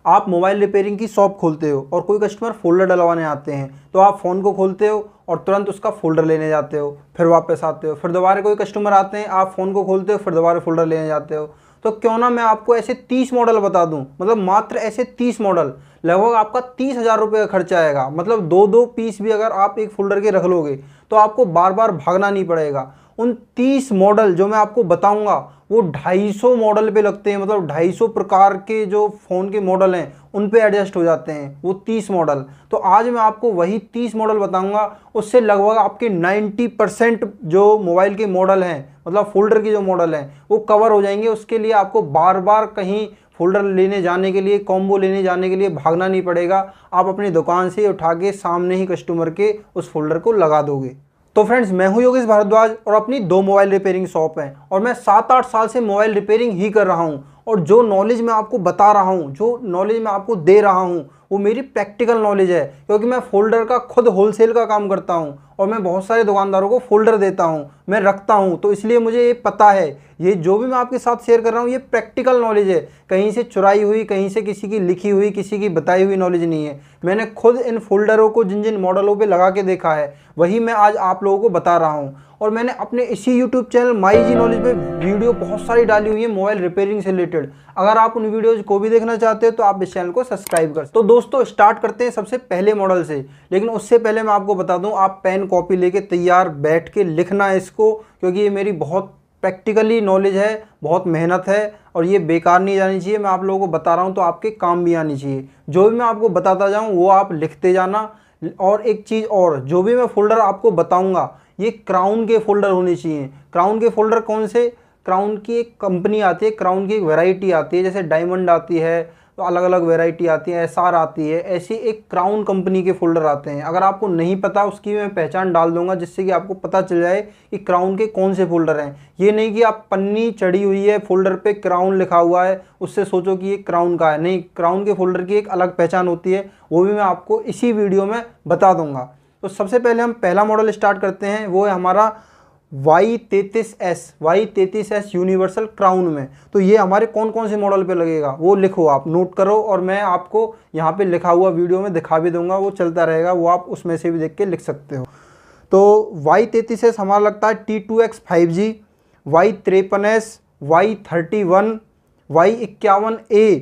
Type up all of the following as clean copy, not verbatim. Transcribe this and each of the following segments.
आप mobile repairing की shop खोलते हो और कोई कस्टमर फ़ोल्डर डलवाने आते हैं, तो आप फ़ोन को खोलते हो और तुरंत उसका फ़ोल्डर लेने जाते हो, फिर वापस आते हो, फिर दोबारा कोई कस्टमर आते हैं, आप फ़ोन को खोलते हो, फिर दोबारा फ़ोल्डर लेने जाते हो। तो क्यों ना मैं आपको ऐसे 30 मॉडल बता दूं, मतलब मात्र ऐसे 30 मॉडल, लगभग आपका 30,000 रुपये का खर्चा आएगा। मतलब दो दो पीस भी अगर आप एक फोल्डर के रख लोगे तो आपको बार बार भागना नहीं पड़ेगा। उन 30 मॉडल जो मैं आपको बताऊंगा वो 250 मॉडल पे लगते हैं, मतलब 250 प्रकार के जो फ़ोन के मॉडल हैं उन पे एडजस्ट हो जाते हैं वो 30 मॉडल। तो आज मैं आपको वही 30 मॉडल बताऊंगा, उससे लगभग आपके 90% जो मोबाइल के मॉडल हैं, मतलब फोल्डर के जो मॉडल हैं वो कवर हो जाएंगे। उसके लिए आपको बार बार कहीं फोल्डर लेने जाने के लिए, कॉम्बो लेने जाने के लिए भागना नहीं पड़ेगा। आप अपनी दुकान से उठा के सामने ही कस्टमर के उस फोल्डर को लगा दोगे। तो फ्रेंड्स, मैं हूं योगेश भारद्वाज और अपनी 2 मोबाइल रिपेयरिंग शॉप है और मैं 7-8 साल से मोबाइल रिपेयरिंग ही कर रहा हूं। और जो नॉलेज मैं आपको बता रहा हूं, जो नॉलेज मैं आपको दे रहा हूं, वो मेरी प्रैक्टिकल नॉलेज है, क्योंकि मैं फोल्डर का खुद होलसेल का काम करता हूं और मैं बहुत सारे दुकानदारों को फोल्डर देता हूं, मैं रखता हूं। तो इसलिए मुझे ये पता है, ये जो भी मैं आपके साथ शेयर कर रहा हूं ये प्रैक्टिकल नॉलेज है, कहीं से चुराई हुई, कहीं से किसी की लिखी हुई, किसी की बताई हुई नॉलेज नहीं है। मैंने खुद इन फोल्डरों को जिन जिन मॉडलों पे लगा के देखा है वही मैं आज आप लोगों को बता रहा हूं। और मैंने अपने इसी YouTube channel my G knowledge पे वीडियो बहुत सारी डाली हुई है मोबाइल रिपेयरिंग से रिलेटेड। अगर आप उन वीडियोज को भी देखना चाहते हो तो आप इस चैनल को सब्सक्राइब कर। तो दोस्तों, स्टार्ट करते हैं सबसे पहले मॉडल से। लेकिन उससे पहले मैं आपको बता दूं, आप पेन कॉपी लेके तैयार बैठ के लिखना है इसको, क्योंकि ये मेरी बहुत प्रैक्टिकली नॉलेज है, बहुत मेहनत है और ये बेकार नहीं जानी चाहिए। मैं आप लोगों को बता रहा हूँ तो आपके काम भी आनी चाहिए। जो भी मैं आपको बताता जाऊँ वो आप लिखते जाना। और एक चीज़ और, जो भी मैं फोल्डर आपको बताऊंगा ये क्राउन के फोल्डर होने चाहिए। क्राउन के फोल्डर कौन से? क्राउन की एक कंपनी आती है, क्राउन की एक वैरायटी आती है, जैसे डायमंड आती है तो अलग अलग वैरायटी आती है, एसआर आती है, ऐसी एक क्राउन कंपनी के फोल्डर आते हैं। अगर आपको नहीं पता उसकी मैं पहचान डाल दूंगा जिससे कि आपको पता चल जाए कि क्राउन के कौन से फोल्डर हैं। ये नहीं कि आप पन्नी चढ़ी हुई है फोल्डर पे क्राउन लिखा हुआ है उससे सोचो कि ये क्राउन का है। नहीं, क्राउन के फोल्डर की एक अलग पहचान होती है, वो भी मैं आपको इसी वीडियो में बता दूंगा। तो सबसे पहले हम पहला मॉडल स्टार्ट करते हैं, वो है हमारा Y33S यूनिवर्सल क्राउन में। तो ये हमारे कौन कौन से मॉडल पे लगेगा वो लिखो, आप नोट करो, और मैं आपको यहाँ पे लिखा हुआ वीडियो में दिखा भी दूंगा, वो चलता रहेगा, वो आप उसमें से भी देख के लिख सकते हो। तो Y33S हमारा लगता है T2X 5G, Y53S, Y31, Y51A,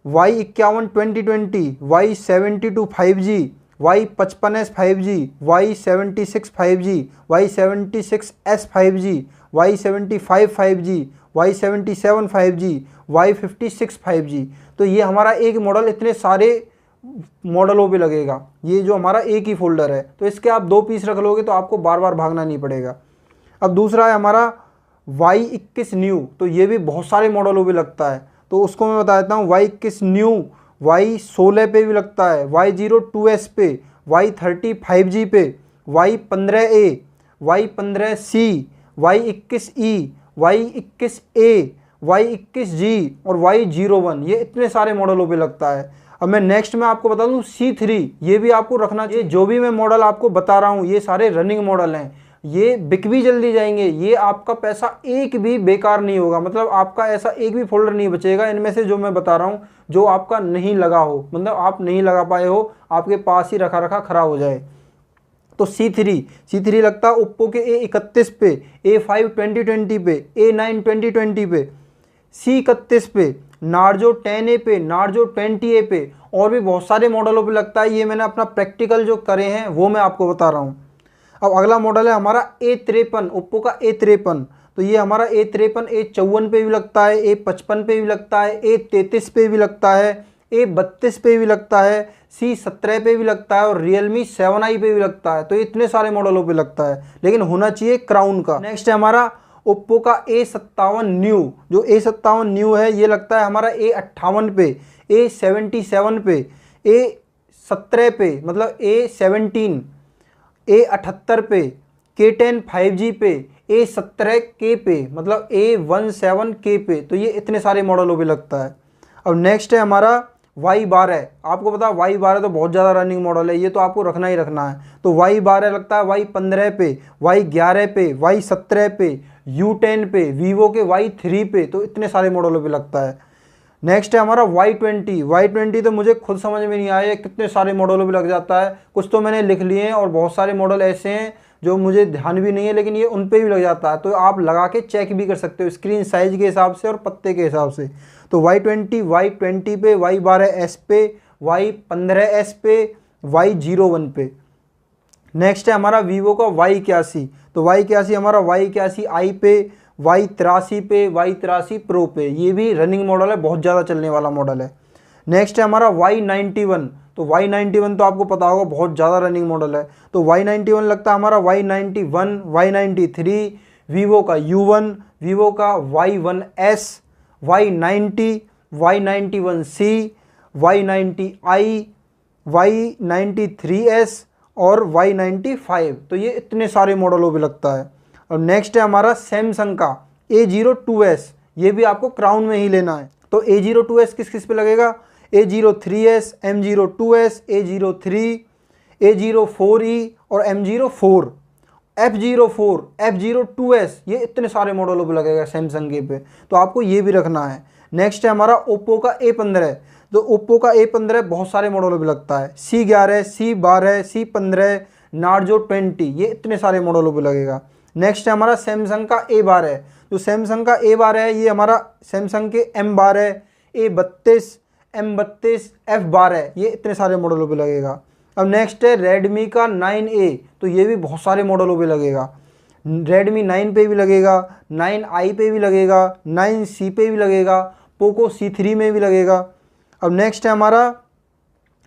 Y51 2020, Y72 5G, Y55S 5G, Y76 5G, Y76S 5G, Y75 5G, Y77 5G, Y56 5G। तो ये हमारा एक मॉडल इतने सारे मॉडलों पे लगेगा। ये जो हमारा एक ही फोल्डर है, तो इसके आप 2 पीस रख लोगे तो आपको बार बार भागना नहीं पड़ेगा। अब दूसरा है हमारा Y21 न्यू, तो ये भी बहुत सारे मॉडलों पे लगता है, तो उसको मैं बता देता हूँ। Y21 न्यू Y16 पे भी लगता है, Y02S पे, Y30 5G पे, Y15A, Y15C, Y21E, Y21A, Y21G और Y01, ये इतने सारे मॉडलों पे लगता है। अब मैं नेक्स्ट में आपको बता दूं C3, ये भी आपको रखना चाहिए। जो भी मैं मॉडल आपको बता रहा हूँ ये सारे रनिंग मॉडल हैं, ये बिक भी जल्दी जाएंगे, ये आपका पैसा एक भी बेकार नहीं होगा, मतलब आपका ऐसा एक भी फोल्डर नहीं बचेगा इनमें से जो मैं बता रहा हूँ जो आपका नहीं लगा हो, मतलब आप नहीं लगा पाए हो, आपके पास ही रखा रखा खराब हो जाए। तो C3 लगता है ओप्पो के A31 पे, A5 2020 पे, A9 2020 पे, C31 पे, नार्जो 10A पे, नार्जो 20A पे, और भी बहुत सारे मॉडलों पे लगता है। ये मैंने अपना प्रैक्टिकल जो करे हैं वो मैं आपको बता रहा हूँ। अब अगला मॉडल है हमारा A53, ओप्पो का A53। तो ये हमारा A53 A54 पे भी लगता है, A55 पे भी लगता है, A33 पे भी लगता है, A32 पे भी लगता है, C17 पे भी लगता है और Realme 7i पे भी लगता है। तो इतने सारे मॉडलों पे लगता है, लेकिन होना चाहिए क्राउन का। नेक्स्ट है हमारा ओप्पो का A57 न्यू। जो A57 न्यू है ये लगता है हमारा A58 पे, A77 पे, A17 पे, मतलब A17, A78 पे, K10 5G पे, A17K पे, मतलब A17K पे। तो ये इतने सारे मॉडलों पे लगता है। अब नेक्स्ट है हमारा Y12। आपको पता है Y12 तो बहुत ज़्यादा रनिंग मॉडल है, ये तो आपको रखना ही रखना है। तो Y12 लगता है Y15 पे, Y11 पे, Y17 पे, U10 पे, वीवो के Y3 पे। तो इतने सारे मॉडलों पे लगता है। नेक्स्ट है हमारा Y20। Y20 तो मुझे खुद समझ में नहीं आया कितने सारे मॉडलों पे लग जाता है। कुछ तो मैंने लिख लिए हैं और बहुत सारे मॉडल ऐसे हैं जो मुझे ध्यान भी नहीं है, लेकिन ये उन पे भी लग जाता है। तो आप लगा के चेक भी कर सकते हो स्क्रीन साइज के हिसाब से और पत्ते के हिसाब से। तो Y20 पे, Y12S पे, Y15S पे, Y01 पे। नेक्स्ट है हमारा वीवो का Y81। तो Y81 हमारा Y81i पे, Y83 पे, Y83 प्रो पे, ये भी रनिंग मॉडल है, बहुत ज़्यादा चलने वाला मॉडल है। नेक्स्ट है हमारा Y91। तो Y91 तो आपको पता होगा बहुत ज़्यादा रनिंग मॉडल है। तो Y91 लगता है हमारा Y91, Y93, वीवो का U1, वीवो का Y1S, Y90, Y91C, Y90i, Y93S और Y95। तो ये इतने सारे मॉडलों पे लगता है। और नेक्स्ट है हमारा सैमसंग का A02S। ये भी आपको क्राउन में ही लेना है। तो A02S किस किस पे लगेगा? A03S, M02S, A03, A04E और M04, F04, F02S, ये इतने सारे मॉडलों पे लगेगा सैमसंग के पे। तो आपको ये भी रखना है। नेक्स्ट है हमारा ओप्पो का A15। तो ओप्पो का A15 बहुत सारे मॉडलों पे लगता है। C11, C12, C15, नार्जो 20, ये इतने सारे मॉडलों पे लगेगा। नेक्स्ट है हमारा सैमसंग का A12। जो सैमसंग का A12 है ये हमारा सैमसंग के M12, A32, M32, F12, ये इतने सारे मॉडलों पे लगेगा। अब नेक्स्ट है रेडमी का 9A। तो ये भी बहुत सारे मॉडलों पे लगेगा। रेडमी 9 पे भी लगेगा, 9i पे भी लगेगा, 9C पे भी लगेगा, पोको C3 में भी लगेगा। अब नेक्स्ट है हमारा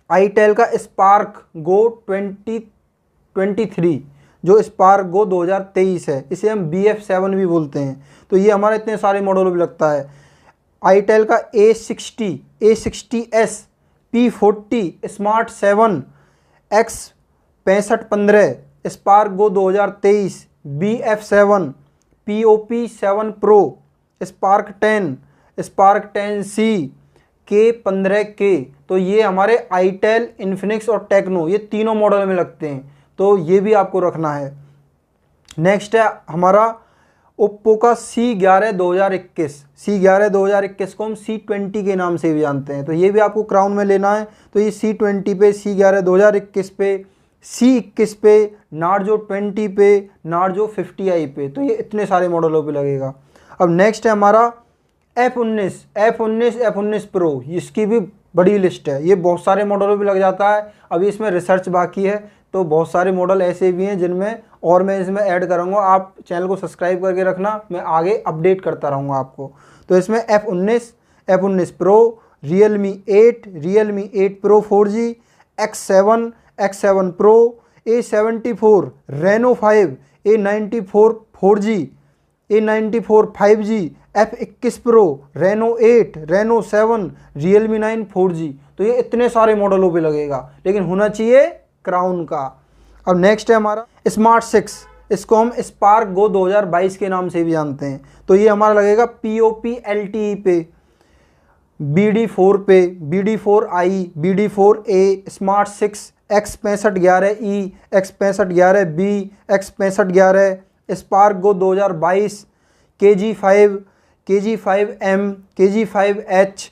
आईटेल का स्पार्क गो 2023, जो स्पार्क गो 2023 है, इसे हम BF7 भी बोलते हैं। तो ये हमारा इतने सारे मॉडलों पे लगता है। आईटेल का A60, A60s, P40, smart 7, X6515, Spark Go 2023, BF7, POP7 pro, spark 10, spark 10C, K15K। तो ये हमारे आईटेल, इन्फिनिक्स और टेक्नो, ये तीनों मॉडल में लगते हैं। तो ये भी आपको रखना है। नेक्स्ट है हमारा ओप्पो का C11 2021। C11 2021 को हम C20 के नाम से भी जानते हैं। तो ये भी आपको क्राउन में लेना है। तो ये C20 पे, C11 2021 पे, C21 पे, नार्जो 20 पे, नार्जो 50i पे। तो ये इतने सारे मॉडलों पे लगेगा। अब नेक्स्ट है हमारा F19 प्रो। इसकी भी बड़ी लिस्ट है, ये बहुत सारे मॉडलों पे लग जाता है। अभी इसमें रिसर्च बाकी है, तो बहुत सारे मॉडल ऐसे भी हैं जिनमें और मैं इसमें ऐड करूँगा। आप चैनल को सब्सक्राइब करके रखना, मैं आगे अपडेट करता रहूँगा आपको। तो इसमें F19 pro, Realme 8 Pro 4G, X7 pro, A74, Reno 5, A94 4G, A94 5G, F21 pro, Reno 8, Reno 7, Realme 9 4G। तो ये इतने सारे मॉडलों पे लगेगा, लेकिन होना चाहिए क्राउन का। अब नेक्स्ट है हमारा स्मार्ट 6। इसको हम स्पार्क गो 2022 के नाम से भी जानते हैं। तो ये हमारा लगेगा POP LTE पे, BD4 पे, BD4i, BD4a, smart 6, X6511E, X6511B, X6511, Spark Go 2022, KG5, KG5M, KG5H,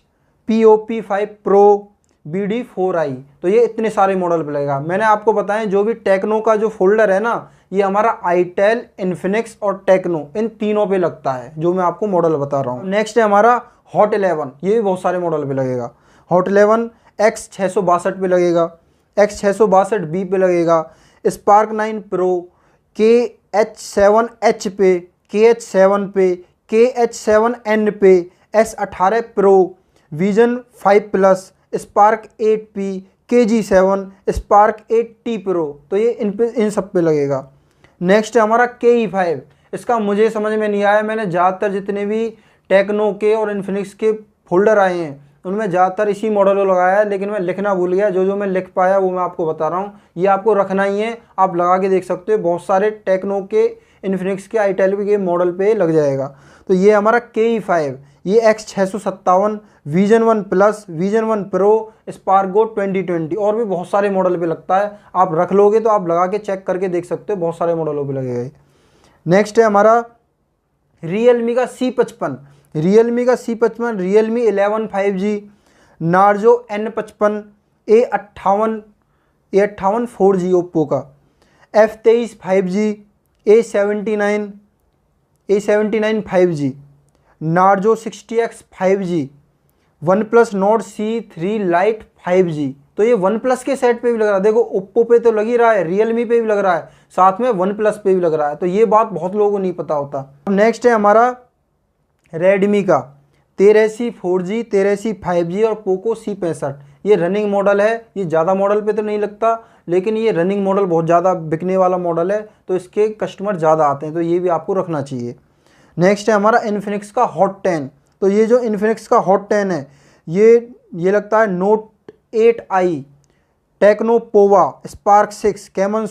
POP5 pro, BD4i। तो ये इतने सारे मॉडल पे लगेगा। मैंने आपको बताएं जो भी टेक्नो का जो फोल्डर है ना, ये हमारा आईटेल, इन्फिनिक्स और टेक्नो, इन तीनों पे लगता है जो मैं आपको मॉडल बता रहा हूँ। नेक्स्ट है हमारा हॉट 11। ये भी बहुत सारे मॉडल पे लगेगा। हॉट 11 X662 पे लगेगा, X662B पे लगेगा, स्पार्क 9 प्रो, KH7H पे, KH7 पे, KH7N पे, S18 pro, vision 5 plus, spark 8P, KG7, spark 8T pro. तो ये इन सब पे लगेगा। नेक्स्ट है हमारा KE5। इसका मुझे समझ में नहीं आया। मैंने ज़्यादातर जितने भी टेक्नो के और इन्फिनिक्स के फोल्डर आए हैं उनमें ज़्यादातर इसी मॉडल को लगाया है, लेकिन मैं लिखना भूल गया। जो मैं लिख पाया वो मैं आपको बता रहा हूँ। ये आपको रखना ही है, आप लगा के देख सकते हो। बहुत सारे टेक्नो के, इन्फिनिक्स के, आईटेल के मॉडल पे लग जाएगा। तो ये हमारा KE5, ये X657, vision 1 plus, vision 1 pro, Spark Go 2020 और भी बहुत सारे मॉडल पे लगता है। आप रख लोगे तो आप लगा के चेक करके देख सकते हो, बहुत सारे मॉडलों पे लगेगा। नेक्स्ट है हमारा रियलमी का C55। Realme का C55, Realme 11 5G, Narzo N55, A58 4G Oppo का, F23 5G, A79 5G, Narzo 60X 5G, OnePlus Nord C3 Lite 5G। तो ये OnePlus के सेट पे भी लग रहा है, देखो ओप्पो पे तो लग ही रहा है, Realme पे भी लग रहा है, साथ में OnePlus पे भी लग रहा है। तो ये बात बहुत लोगों को नहीं पता होता। अब नेक्स्ट है हमारा Redmi का 13C 4G, 13C 5G और पोको C65। ये रनिंग मॉडल है, ये ज़्यादा मॉडल पे तो नहीं लगता, लेकिन ये रनिंग मॉडल बहुत ज़्यादा बिकने वाला मॉडल है, तो इसके कस्टमर ज़्यादा आते हैं, तो ये भी आपको रखना चाहिए। नेक्स्ट है हमारा इन्फिनिक्स का हॉट 10। तो ये जो इन्फिनिक्स का हॉट 10 है, ये लगता है Note 8i, Tecno Pova, Spark 6, Camon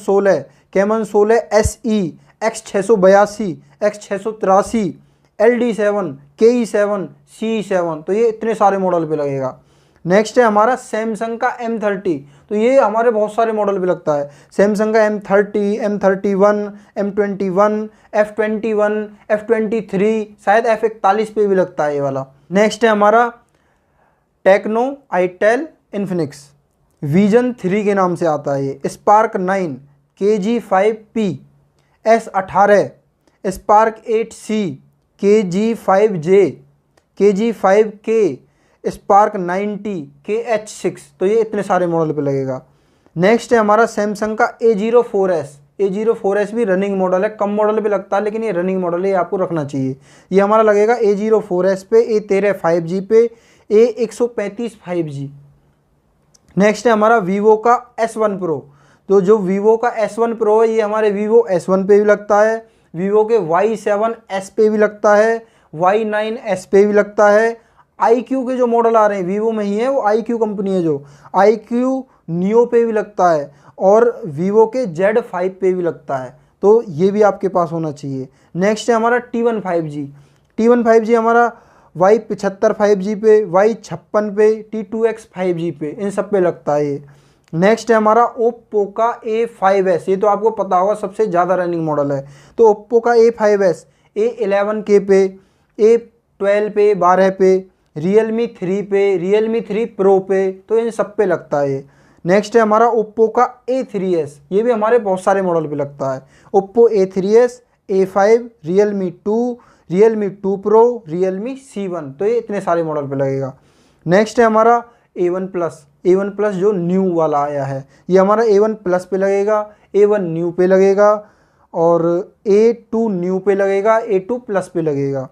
16 SE, X682, X683, LD7, KE7, CE7। तो ये इतने सारे मॉडल पे लगेगा। नेक्स्ट है हमारा सैमसंग का M30। तो ये हमारे बहुत सारे मॉडल पे लगता है, सैमसंग का M30, M31, M21, F21, F23, शायद F41 पे भी लगता है ये वाला। नेक्स्ट है हमारा टेक्नो आईटेल इन्फिनिक्स, विजन 3 के नाम से आता है ये, spark 9, KG5P, S18, spark 8C, KG5J, KG5K, spark 90, KH6। तो ये इतने सारे मॉडल पे लगेगा। नेक्स्ट है हमारा सैमसंग का A04s। A04s भी रनिंग मॉडल है, कम मॉडल पे लगता है, लेकिन ये रनिंग मॉडल है, ये आपको रखना चाहिए। ये हमारा लगेगा A04s पे, A13 5G पे, A135 5G। नेक्स्ट है हमारा वीवो का S1 Pro। तो जो वीवो का S1 Pro है, ये हमारे वीवो S1 पे भी लगता है, वीवो के Y7s पे भी लगता है, Y9s पे भी लगता है। iQ के जो मॉडल आ रहे हैं वीवो में ही है, वो iQ कंपनी है, जो iQ नियो पे भी लगता है, और वीवो के Z5 पे भी लगता है। तो ये भी आपके पास होना चाहिए। नेक्स्ट है हमारा T1 5G। T1 5G हमारा Y75 5G पे, Y56 पे, T2X 5G पे, इन सब पे लगता है ये। नेक्स्ट है हमारा ओप्पो का A5s। ये तो आपको पता होगा, सबसे ज़्यादा रनिंग मॉडल है। तो ओप्पो का A5s A11K पे, A12 पे, 12 पे, Realme 3 पे, Realme 3 Pro पे, तो इन सब पे लगता है ये। नेक्स्ट है हमारा ओप्पो का A3s। ये भी हमारे बहुत सारे मॉडल पे लगता है। Oppo A3s, A5, Realme 2 Pro, Realme C1। तो ये इतने सारे मॉडल पे लगेगा। नेक्स्ट है हमारा A1 प्लस जो न्यू वाला आया है, ये हमारा A1 प्लस पे लगेगा, A1 न्यू पे लगेगा, और A2 न्यू पे लगेगा, A2 प्लस पे लगेगा।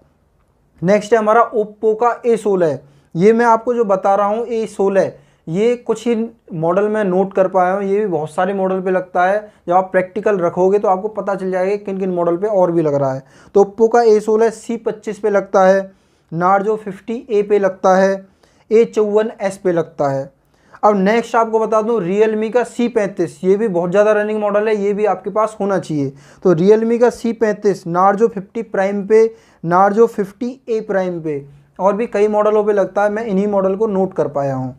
नेक्स्ट है हमारा ओप्पो का A16। ये मैं आपको जो बता रहा हूँ A16, ये कुछ ही मॉडल में नोट कर पाया हूँ, ये भी बहुत सारे मॉडल पे लगता है। जब आप प्रैक्टिकल रखोगे तो आपको पता चल जाएगा किन किन मॉडल पे और भी लग रहा है। तो ओप्पो का A16 C25 पे लगता है, नार्जो 50A पे लगता है, A54s पे लगता है। अब नेक्स्ट आपको बता दूं Realme का C35। ये भी बहुत ज़्यादा रनिंग मॉडल है, ये भी आपके पास होना चाहिए। तो Realme का C35 नार्जो 50 प्राइम पे, नार्जो 50A प्राइम पे, और भी कई मॉडलों पे लगता है। मैं इन्हीं मॉडल को नोट कर पाया हूँ।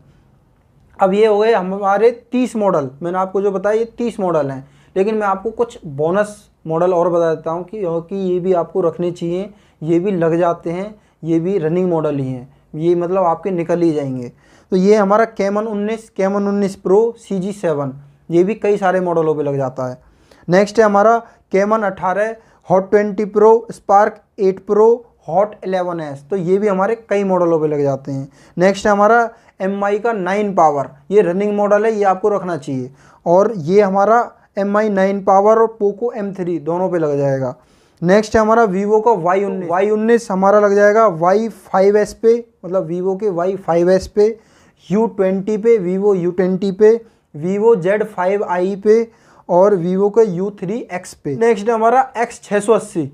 अब ये हो गए हमारे 30 मॉडल, मैंने आपको जो बताया ये 30 मॉडल हैं, लेकिन मैं आपको कुछ बोनस मॉडल और बता देता हूँ क्योंकि ये भी आपको रखने चाहिए, ये भी लग जाते हैं, ये भी रनिंग मॉडल ही हैं, ये मतलब आपके निकल ही जाएंगे। तो ये हमारा कैमन 19 प्रो CG7, ये भी कई सारे मॉडलों पे लग जाता है। नेक्स्ट है हमारा Camon 18, Hot 20 Pro, Spark 8 Pro, Hot 11s। तो ये भी हमारे कई मॉडलों पे लग जाते हैं। नेक्स्ट है हमारा MI का 9 पावर, ये रनिंग मॉडल है, ये आपको रखना चाहिए। और ये हमारा MI 9 पावर और पोको M3 दोनों पे लग जाएगा। नेक्स्ट है हमारा वीवो का Y19 हमारा लग जाएगा Y5s पे, मतलब वीवो के Y5s पे, U20 पे, वीवो U20 पे, वीवो Z5i पे, और वीवो का U3X पे। नेक्स्ट है हमारा X680।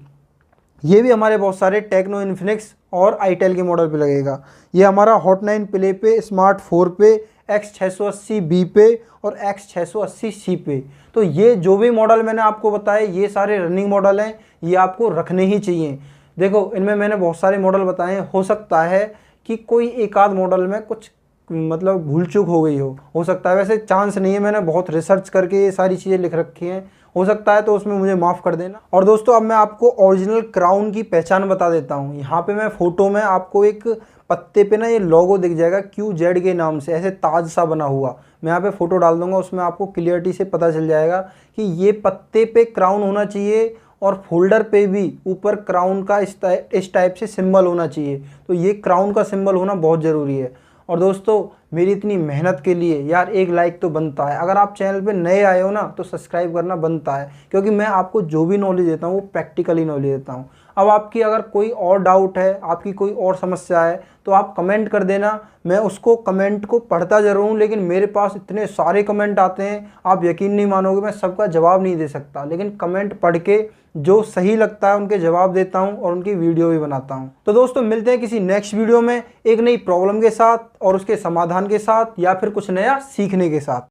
ये भी हमारे बहुत सारे टेक्नो इन्फिनिक्स और आईटेल के मॉडल पे लगेगा। ये हमारा हॉट 9 प्ले पे, स्मार्ट 4 पे, X680B पे और X680C पे। तो ये जो भी मॉडल मैंने आपको बताए ये सारे रनिंग मॉडल हैं, ये आपको रखने ही चाहिए। देखो इनमें मैंने बहुत सारे मॉडल बताए हैं, हो सकता है कि कोई एक आध मॉडल में कुछ मतलब भूल चूक हो गई हो सकता है, वैसे चांस नहीं है, मैंने बहुत रिसर्च करके ये सारी चीज़ें लिख रखी हैं, हो सकता है तो उसमें मुझे माफ़ कर देना। और दोस्तों अब मैं आपको ओरिजिनल क्राउन की पहचान बता देता हूँ। यहाँ पे मैं फ़ोटो में आपको एक पत्ते पे ना ये लोगो दिख जाएगा QZ के नाम से, ऐसे ताज सा बना हुआ। मैं यहाँ पे फ़ोटो डाल दूंगा, उसमें आपको क्लियरिटी से पता चल जाएगा कि ये पत्ते पे क्राउन होना चाहिए और फोल्डर पे भी ऊपर क्राउन का इस टाइप से सिंबल होना चाहिए। तो ये क्राउन का सिंबल होना बहुत ज़रूरी है। और दोस्तों मेरी इतनी मेहनत के लिए यार एक लाइक तो बनता है। अगर आप चैनल पे नए आए हो ना तो सब्सक्राइब करना बनता है, क्योंकि मैं आपको जो भी नॉलेज देता हूँ वो प्रैक्टिकली नॉलेज देता हूँ। अब आपकी अगर कोई और डाउट है, आपकी कोई और समस्या है तो आप कमेंट कर देना, मैं उसको कमेंट को पढ़ता ज़रूर हूँ, लेकिन मेरे पास इतने सारे कमेंट आते हैं आप यकीन नहीं मानोगे, मैं सबका जवाब नहीं दे सकता, लेकिन कमेंट पढ़ के जो सही लगता है उनके जवाब देता हूँ और उनकी वीडियो भी बनाता हूँ। तो दोस्तों मिलते हैं किसी नेक्स्ट वीडियो में एक नई प्रॉब्लम के साथ और उसके समाधान के साथ, या फिर कुछ नया सीखने के साथ।